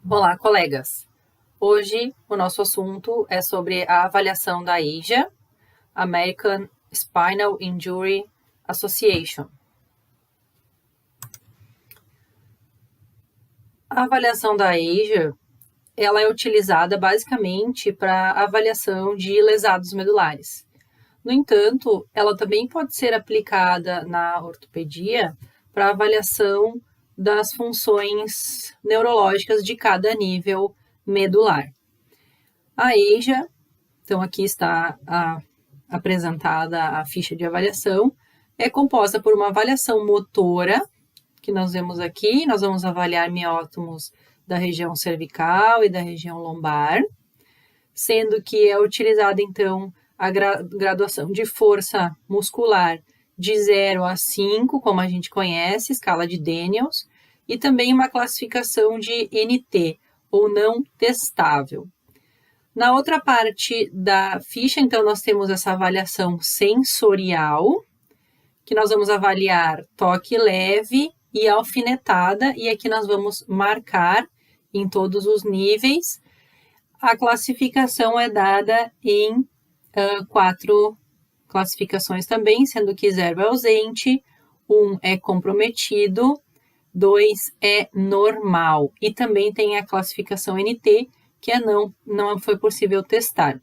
Olá, colegas! Hoje o nosso assunto é sobre a avaliação da ASIA, American Spinal Injury Association. A avaliação da ASIA, ela é utilizada basicamente para avaliação de lesados medulares. No entanto, ela também pode ser aplicada na ortopedia para avaliação das funções neurológicas de cada nível medular. A ASIA, então aqui está apresentada a ficha de avaliação, é composta por uma avaliação motora, que nós vemos aqui, nós vamos avaliar miótomos da região cervical e da região lombar, sendo que é utilizada então a graduação de força muscular de 0 a 5, como a gente conhece, escala de Daniels, e também uma classificação de NT, ou não testável. Na outra parte da ficha, então, nós temos essa avaliação sensorial, que nós vamos avaliar toque leve e alfinetada, e aqui nós vamos marcar em todos os níveis. A classificação é dada em 4 classificações também, sendo que 0 é ausente, 1 é comprometido, 2 é normal. E também tem a classificação NT, que é não foi possível testar.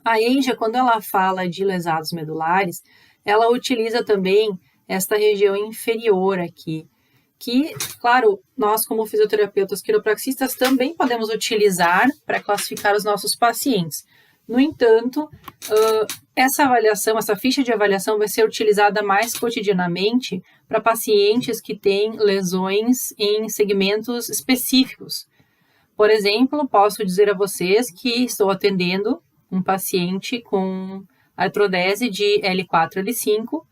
A ASIA, quando ela fala de lesados medulares, ela utiliza também esta região inferior aqui, que, claro, nós como fisioterapeutas quiropraxistas também podemos utilizar para classificar os nossos pacientes. No entanto, essa ficha de avaliação vai ser utilizada mais cotidianamente para pacientes que têm lesões em segmentos específicos. Por exemplo, posso dizer a vocês que estou atendendo um paciente com artrodese de L4, L5,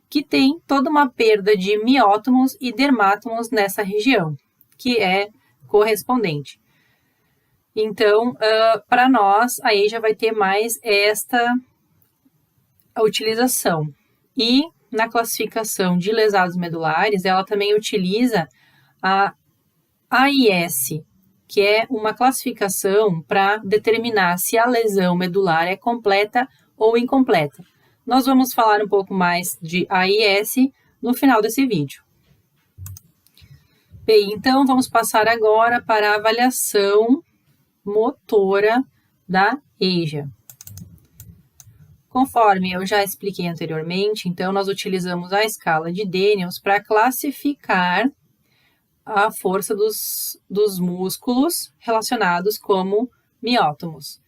que tem toda uma perda de miótomos e dermátomos nessa região, que é correspondente. Então, para nós, a ASIA vai ter mais esta utilização. E na classificação de lesados medulares, ela também utiliza a AIS, que é uma classificação para determinar se a lesão medular é completa ou incompleta. Nós vamos falar um pouco mais de AIS no final desse vídeo. Bem, então vamos passar agora para a avaliação motora da ASIA. Conforme eu já expliquei anteriormente, então nós utilizamos a escala de Daniels para classificar a força dos músculos relacionados como miótomos.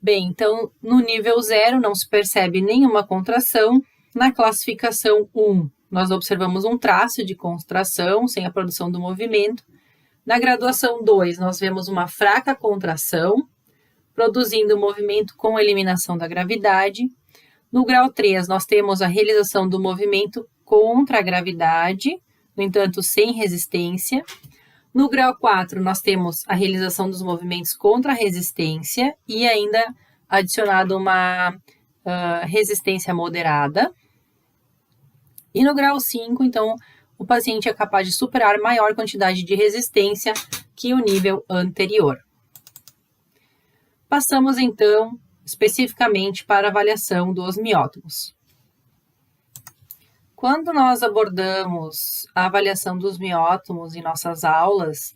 Bem, então no nível 0 não se percebe nenhuma contração. Na classificação 1, nós observamos um traço de contração sem a produção do movimento. Na graduação 2, nós vemos uma fraca contração, produzindo movimento com eliminação da gravidade. No grau 3, nós temos a realização do movimento contra a gravidade, no entanto, sem resistência. No grau 4, nós temos a realização dos movimentos contra a resistência e ainda adicionado uma resistência moderada. E no grau 5, então, o paciente é capaz de superar maior quantidade de resistência que o nível anterior. Passamos, então, especificamente para a avaliação dos miótomos. Quando nós abordamos a avaliação dos miótomos em nossas aulas,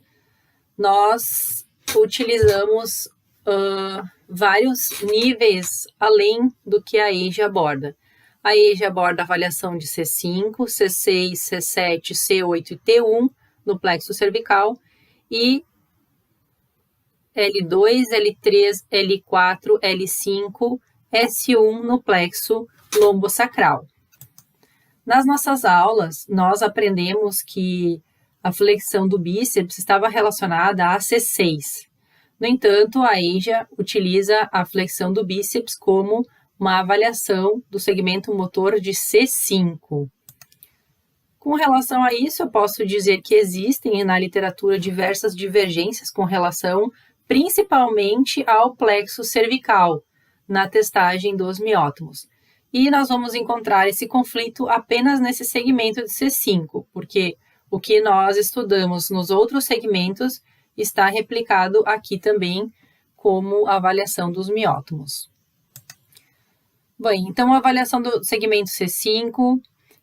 nós utilizamos vários níveis além do que a ASIA aborda. A ASIA aborda a avaliação de C5, C6, C7, C8 e T1 no plexo cervical e L2, L3, L4, L5, S1 no plexo lombosacral. Nas nossas aulas, nós aprendemos que a flexão do bíceps estava relacionada a C6. No entanto, a ASIA utiliza a flexão do bíceps como uma avaliação do segmento motor de C5. Com relação a isso, eu posso dizer que existem na literatura diversas divergências com relação principalmente ao plexo cervical, na testagem dos miótomos. E nós vamos encontrar esse conflito apenas nesse segmento de C5, porque o que nós estudamos nos outros segmentos está replicado aqui também como avaliação dos miótomos. Bem, então a avaliação do segmento C5,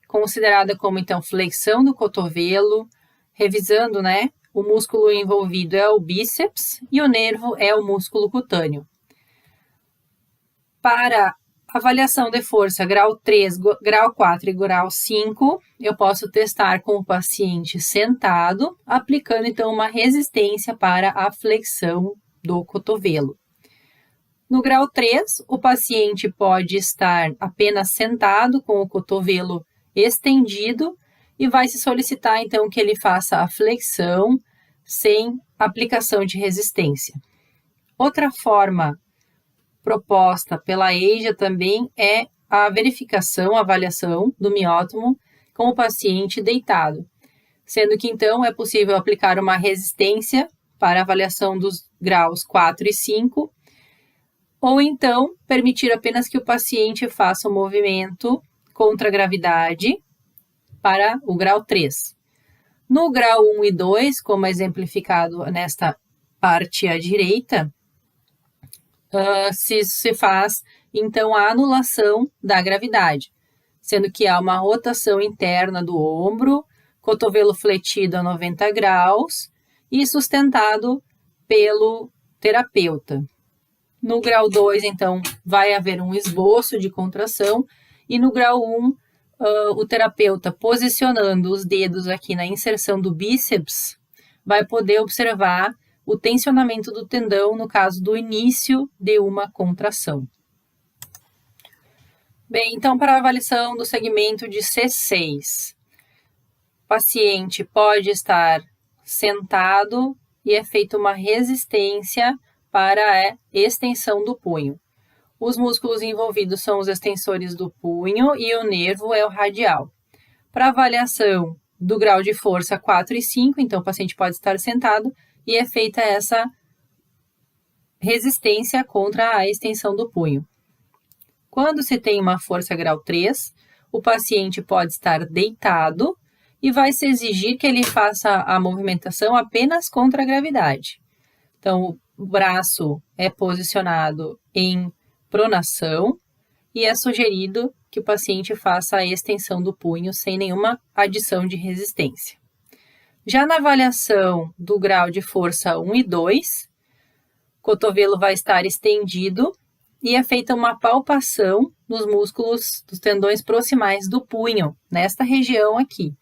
considerada como então flexão do cotovelo, revisando, né? O músculo envolvido é o bíceps e o nervo é o músculo cutâneo. Para avaliação de força grau 3, grau 4 e grau 5, eu posso testar com o paciente sentado, aplicando então uma resistência para a flexão do cotovelo. No grau 3, o paciente pode estar apenas sentado com o cotovelo estendido e vai se solicitar então que ele faça a flexão sem aplicação de resistência. Outra forma proposta pela EIJA também é a verificação, a avaliação do miótomo com o paciente deitado, sendo que então é possível aplicar uma resistência para avaliação dos graus 4 e 5, ou então permitir apenas que o paciente faça um movimento contra a gravidade para o grau 3. No grau 1 e 2, como exemplificado nesta parte à direita, se faz então a anulação da gravidade, sendo que há uma rotação interna do ombro, cotovelo fletido a 90 graus e sustentado pelo terapeuta. No grau 2, então, vai haver um esboço de contração e no grau 1, o terapeuta posicionando os dedos aqui na inserção do bíceps vai poder observar o tensionamento do tendão no caso do início de uma contração. Bem, então para a avaliação do segmento de C6, o paciente pode estar sentado e é feita uma resistência para a extensão do punho. Os músculos envolvidos são os extensores do punho e o nervo é o radial. Para avaliação do grau de força 4 e 5, então o paciente pode estar sentado e é feita essa resistência contra a extensão do punho. Quando se tem uma força grau 3, o paciente pode estar deitado e vai se exigir que ele faça a movimentação apenas contra a gravidade. Então, o braço é posicionado em pronação e é sugerido que o paciente faça a extensão do punho sem nenhuma adição de resistência. Já na avaliação do grau de força 1 e 2, o cotovelo vai estar estendido e é feita uma palpação nos músculos dos tendões proximais do punho, nesta região aqui.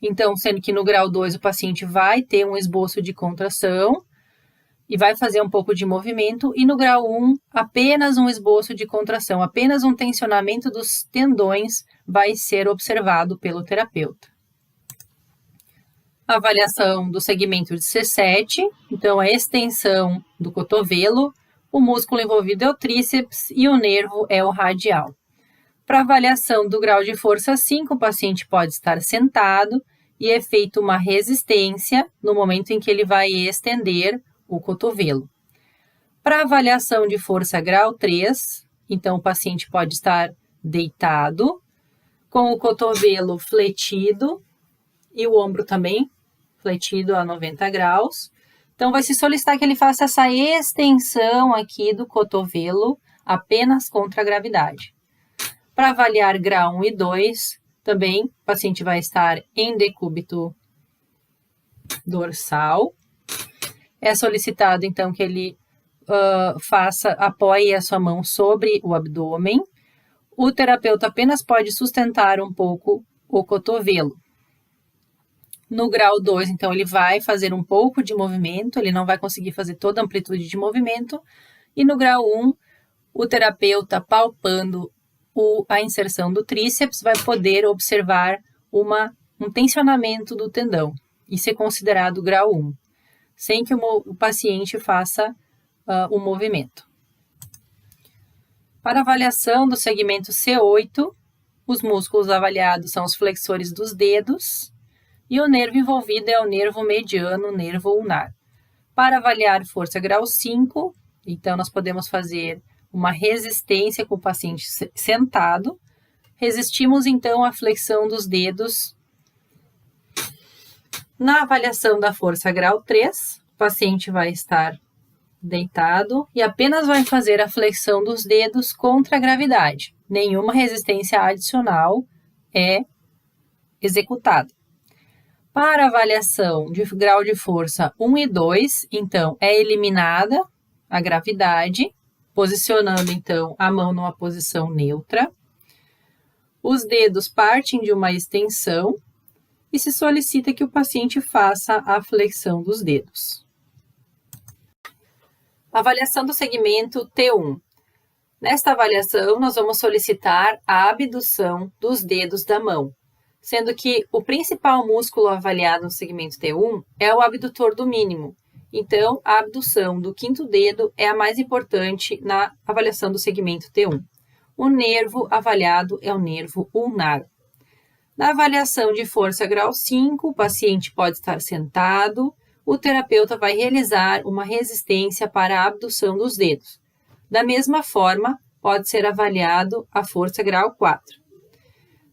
Então, sendo que no grau 2 o paciente vai ter um esboço de contração e vai fazer um pouco de movimento, e no grau 1, apenas um esboço de contração, apenas um tensionamento dos tendões vai ser observado pelo terapeuta. A avaliação do segmento de C7, então a extensão do cotovelo, o músculo envolvido é o tríceps e o nervo é o radial. Para avaliação do grau de força 5, o paciente pode estar sentado e é feita uma resistência no momento em que ele vai estender o cotovelo. Para avaliação de força grau 3, então o paciente pode estar deitado, com o cotovelo fletido e o ombro também fletido a 90 graus. Então, vai se solicitar que ele faça essa extensão aqui do cotovelo apenas contra a gravidade. Para avaliar grau 1 e 2, também o paciente vai estar em decúbito dorsal. É solicitado, então, que ele apoie a sua mão sobre o abdômen. O terapeuta apenas pode sustentar um pouco o cotovelo. No grau 2, então, ele vai fazer um pouco de movimento, ele não vai conseguir fazer toda a amplitude de movimento. E no grau 1, o terapeuta, palpando a inserção do tríceps, vai poder observar um tensionamento do tendão e ser considerado grau 1, sem que o paciente faça um movimento. Para avaliação do segmento C8, os músculos avaliados são os flexores dos dedos e o nervo envolvido é o nervo mediano, o nervo ulnar. Para avaliar força grau 5, então nós podemos fazer uma resistência com o paciente sentado. Resistimos então à flexão dos dedos Na avaliação da força grau 3, o paciente vai estar deitado e apenas vai fazer a flexão dos dedos contra a gravidade. Nenhuma resistência adicional é executada. Para a avaliação de grau de força 1 e 2, então, é eliminada a gravidade, posicionando, então, a mão numa posição neutra. Os dedos partem de uma extensão e se solicita que o paciente faça a flexão dos dedos. Avaliação do segmento T1. Nesta avaliação, nós vamos solicitar a abdução dos dedos da mão, sendo que o principal músculo avaliado no segmento T1 é o abdutor do mínimo. Então, a abdução do quinto dedo é a mais importante na avaliação do segmento T1. O nervo avaliado é o nervo ulnar. Na avaliação de força grau 5, o paciente pode estar sentado, o terapeuta vai realizar uma resistência para a abdução dos dedos. Da mesma forma, pode ser avaliado a força grau 4.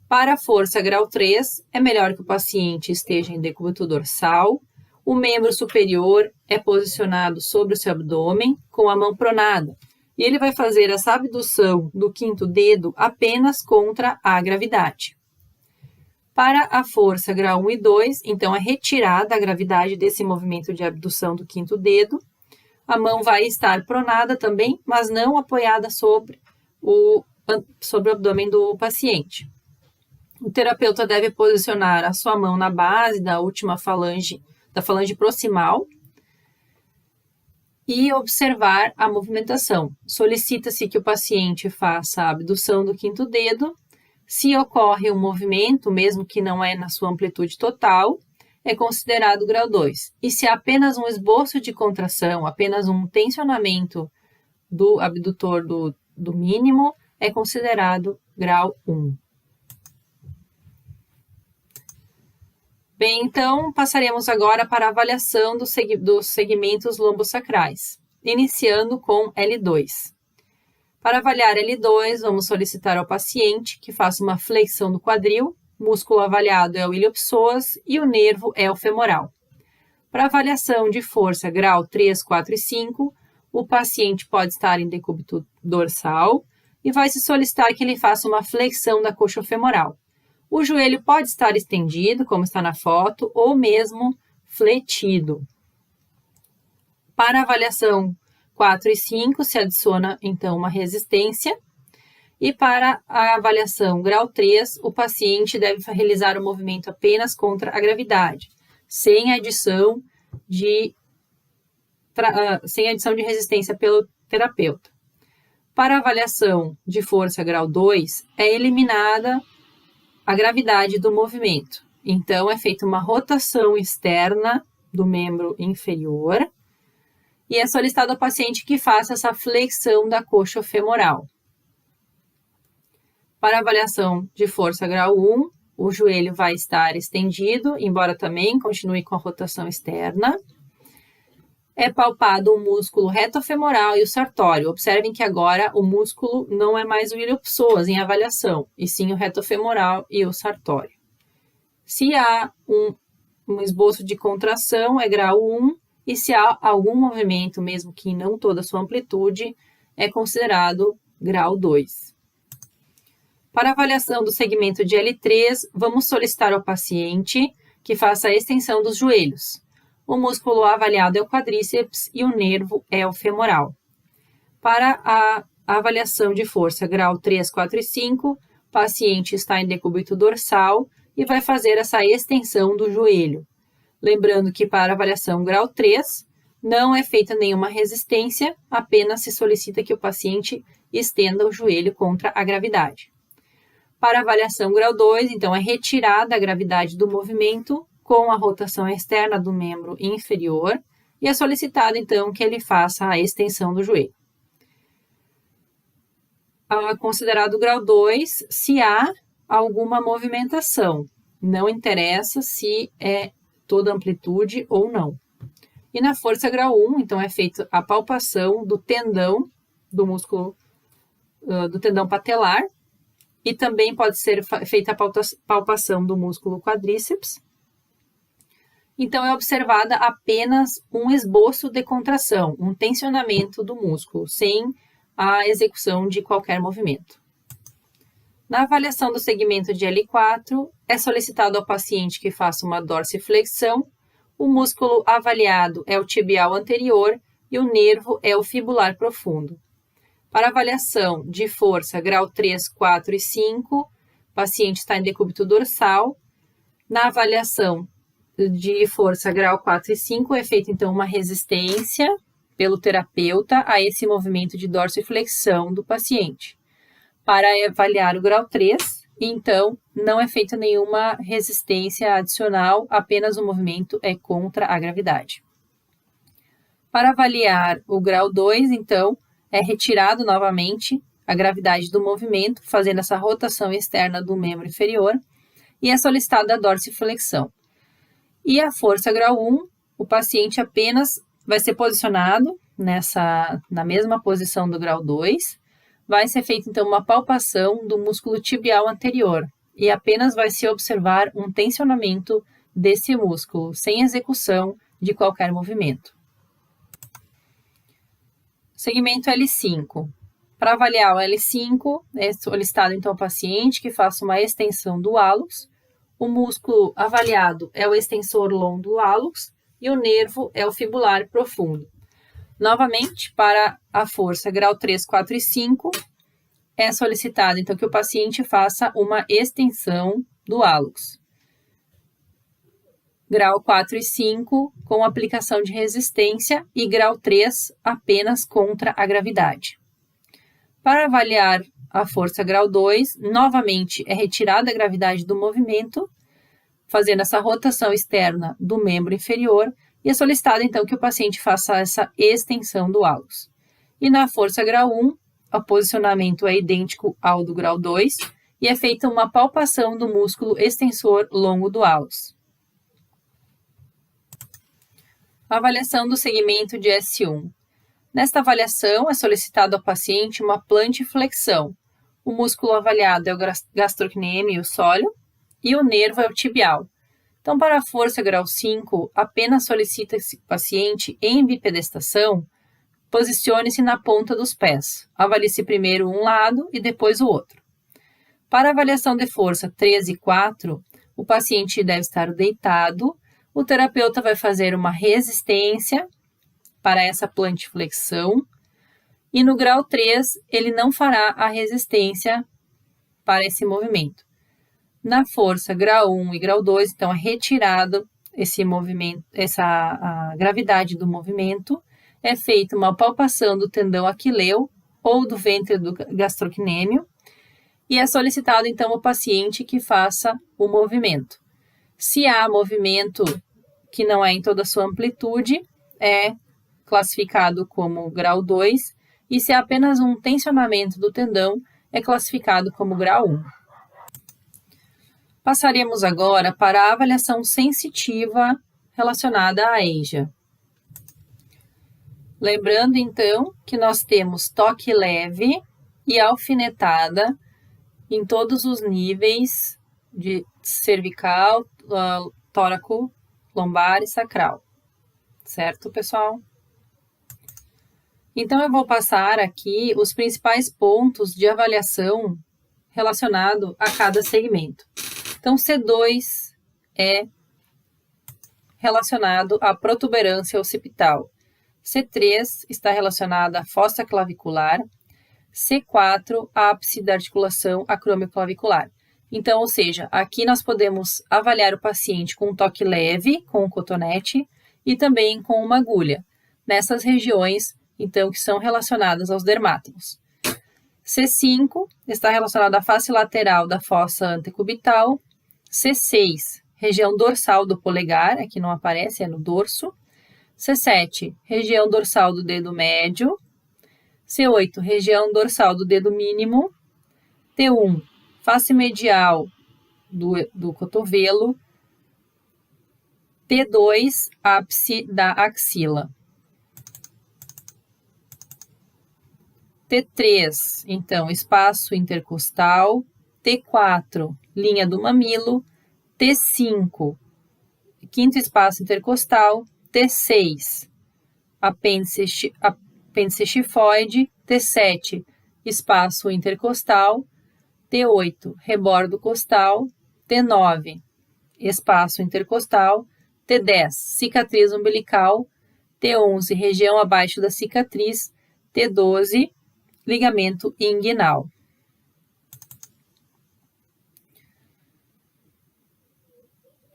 Para a força grau 3, é melhor que o paciente esteja em decúbito dorsal, o membro superior é posicionado sobre o seu abdômen com a mão pronada, e ele vai fazer essa abdução do quinto dedo apenas contra a gravidade. Para a força grau 1 e 2, então é retirada a gravidade desse movimento de abdução do quinto dedo. A mão vai estar pronada também, mas não apoiada sobre o abdômen do paciente. O terapeuta deve posicionar a sua mão na base da última falange, da falange proximal, e observar a movimentação. Solicita-se que o paciente faça a abdução do quinto dedo. Se ocorre um movimento, mesmo que não é na sua amplitude total, é considerado grau 2. E se há apenas um esboço de contração, apenas um tensionamento do abdutor do mínimo, é considerado grau 1. Bem, então, passaremos agora para a avaliação dos segmentos lombosacrais, iniciando com L2. Para avaliar L2, vamos solicitar ao paciente que faça uma flexão do quadril, o músculo avaliado é o iliopsoas e o nervo é o femoral. Para avaliação de força grau 3, 4 e 5, o paciente pode estar em decúbito dorsal e vai se solicitar que ele faça uma flexão da coxa femoral. O joelho pode estar estendido, como está na foto, ou mesmo fletido. Para a avaliação 4 e 5, se adiciona, então, uma resistência. E para a avaliação grau 3, o paciente deve realizar o movimento apenas contra a gravidade, sem adição de resistência pelo terapeuta. Para a avaliação de força grau 2, é eliminada a gravidade do movimento. Então, é feita uma rotação externa do membro inferior e é solicitado ao paciente que faça essa flexão da coxa femoral. Para a avaliação de força grau 1, o joelho vai estar estendido, embora também continue com a rotação externa. É palpado o músculo retofemoral e o sartório. Observem que agora o músculo não é mais o iliopsoas em avaliação, e sim o retofemoral e o sartório. Se há um esboço de contração, é grau 1, e se há algum movimento, mesmo que não toda a sua amplitude, é considerado grau 2. Para avaliação do segmento de L3, vamos solicitar ao paciente que faça a extensão dos joelhos. O músculo avaliado é o quadríceps e o nervo é o femoral. Para a avaliação de força grau 3, 4 e 5, o paciente está em decúbito dorsal e vai fazer essa extensão do joelho. Lembrando que para a avaliação grau 3, não é feita nenhuma resistência, apenas se solicita que o paciente estenda o joelho contra a gravidade. Para a avaliação grau 2, então, é retirada a gravidade do movimento com a rotação externa do membro inferior e é solicitado, então, que ele faça a extensão do joelho. Considerado grau 2, se há alguma movimentação, não interessa se é toda amplitude ou não. E na força grau 1, então, é feita a palpação do tendão, do músculo, do tendão patelar, e também pode ser feita a palpação do músculo quadríceps. então é observada apenas um esboço de contração, um tensionamento do músculo, sem a execução de qualquer movimento. Na avaliação do segmento de L4, é solicitado ao paciente que faça uma dorsiflexão. O músculo avaliado é o tibial anterior e o nervo é o fibular profundo. Para avaliação de força grau 3, 4 e 5, o paciente está em decúbito dorsal. Na avaliação de força grau 4 e 5, é feita então uma resistência pelo terapeuta a esse movimento de dorsiflexão do paciente. Para avaliar o grau 3, então, não é feita nenhuma resistência adicional, apenas o movimento é contra a gravidade. Para avaliar o grau 2, então, é retirado novamente a gravidade do movimento, fazendo essa rotação externa do membro inferior, e é solicitada a dorsiflexão. E a força grau 1, o paciente apenas vai ser posicionado na mesma posição do grau 2, vai ser feita então uma palpação do músculo tibial anterior e apenas vai se observar um tensionamento desse músculo, sem execução de qualquer movimento. Segmento L5. Para avaliar o L5, é solicitado então ao paciente que faça uma extensão do hálux. O músculo avaliado é o extensor longo do hálux e o nervo é o fibular profundo. Novamente, para a força grau 3, 4 e 5, é solicitado então que o paciente faça uma extensão do hálux. Grau 4 e 5 com aplicação de resistência e grau 3 apenas contra a gravidade. Para avaliar a força grau 2, novamente é retirada a gravidade do movimento, fazendo essa rotação externa do membro inferior, e é solicitado então que o paciente faça essa extensão do hálux. E na força grau 1, o posicionamento é idêntico ao do grau 2 e é feita uma palpação do músculo extensor longo do hálux. Avaliação do segmento de S1. Nesta avaliação, é solicitado ao paciente uma plantiflexão. O músculo avaliado é o gastrocnêmio sóleo e o nervo é o tibial. Então, para a força grau 5, apenas solicita-se o paciente em bipedestação, posicione-se na ponta dos pés. Avalie-se primeiro um lado e depois o outro. Para avaliação de força 3 e 4, o paciente deve estar deitado. O terapeuta vai fazer uma resistência para essa plantiflexão. E no grau 3, ele não fará a resistência para esse movimento. Na força grau 1 e grau 2, então é retirado esse movimento, a gravidade do movimento, é feita uma palpação do tendão aquileu ou do ventre do gastrocnêmio e é solicitado então ao paciente que faça o movimento. Se há movimento que não é em toda a sua amplitude, é classificado como grau 2 e se há apenas um tensionamento do tendão, é classificado como grau 1. Passaremos agora para a avaliação sensitiva relacionada à EIJA. Lembrando, então, que nós temos toque leve e alfinetada em todos os níveis de cervical, tóraco, lombar e sacral. Certo, pessoal? Então, eu vou passar aqui os principais pontos de avaliação relacionado a cada segmento. Então, C2 é relacionado à protuberância occipital. C3 está relacionada à fossa clavicular. C4, ápice da articulação acromioclavicular. Então, ou seja, aqui nós podemos avaliar o paciente com um toque leve, com um cotonete, e também com uma agulha, nessas regiões, então, que são relacionadas aos dermátomos. C5 está relacionado à face lateral da fossa antecubital. C6, região dorsal do polegar, aqui não aparece, é no dorso. C7, região dorsal do dedo médio. C8, região dorsal do dedo mínimo. T1, face medial do cotovelo. T2, ápice da axila. T3, então, espaço intercostal. T4, linha do mamilo. T5, quinto espaço intercostal, T6, apêndice xifoide, T7, espaço intercostal, T8, rebordo costal, T9, espaço intercostal, T10, cicatriz umbilical, T11, região abaixo da cicatriz, T12, ligamento inguinal.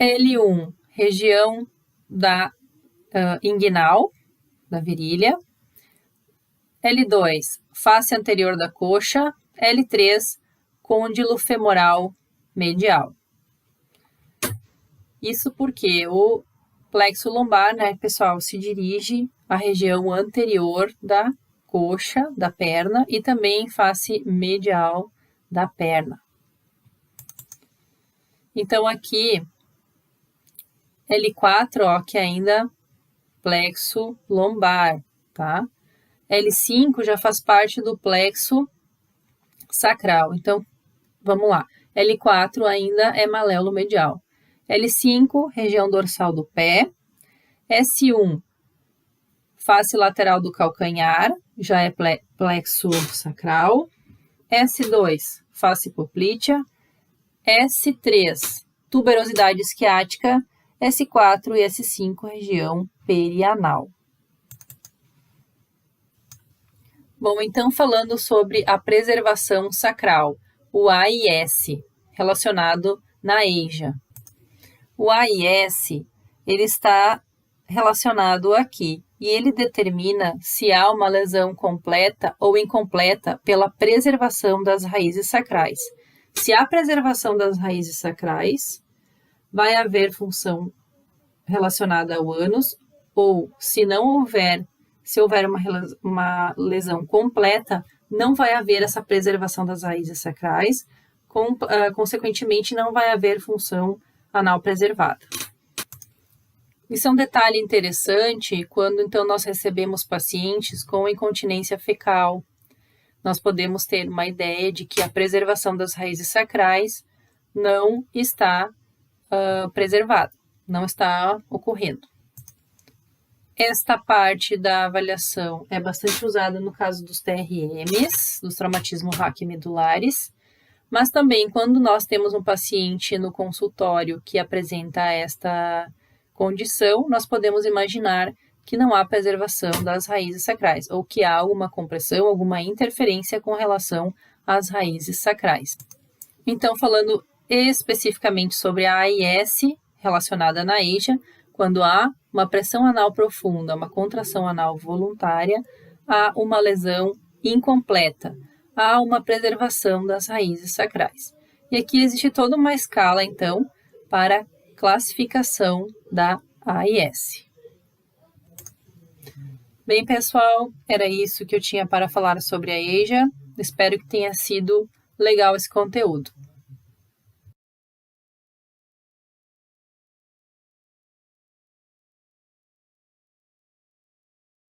L1, região da inguinal, da virilha. L2, face anterior da coxa. L3, côndilo femoral medial. Isso porque o plexo lombar, né, pessoal, se dirige à região anterior da coxa, da perna, e também face medial da perna. Então, aqui, L4, ó, que ainda plexo lombar, tá? L5 já faz parte do plexo sacral. Então, vamos lá. L4 ainda é maléolo medial. L5, região dorsal do pé. S1, face lateral do calcanhar, já é plexo sacral. S2, face poplítea. S3, tuberosidade isquiática. S4 e S5, região perianal. Bom, então falando sobre a preservação sacral, o AIS, relacionado na EJA. O AIS, ele está relacionado aqui e ele determina se há uma lesão completa ou incompleta pela preservação das raízes sacrais. Se há preservação das raízes sacrais, vai haver função relacionada ao ânus, ou se houver uma lesão completa, não vai haver essa preservação das raízes sacrais, consequentemente não vai haver função anal preservada. Isso é um detalhe interessante quando então nós recebemos pacientes com incontinência fecal. Nós podemos ter uma ideia de que a preservação das raízes sacrais não está preservada, não está ocorrendo. Esta parte da avaliação é bastante usada no caso dos TRMs, dos traumatismos raquimedulares, mas também quando nós temos um paciente no consultório que apresenta esta condição, nós podemos imaginar que não há preservação das raízes sacrais, ou que há alguma compressão, alguma interferência com relação às raízes sacrais. Então, falando especificamente sobre a AIS relacionada na EJA, quando há uma pressão anal profunda, uma contração anal voluntária, há uma lesão incompleta, há uma preservação das raízes sacrais. E aqui existe toda uma escala, então, para classificação da AIS. Bem, pessoal, era isso que eu tinha para falar sobre a EJA. Espero que tenha sido legal esse conteúdo.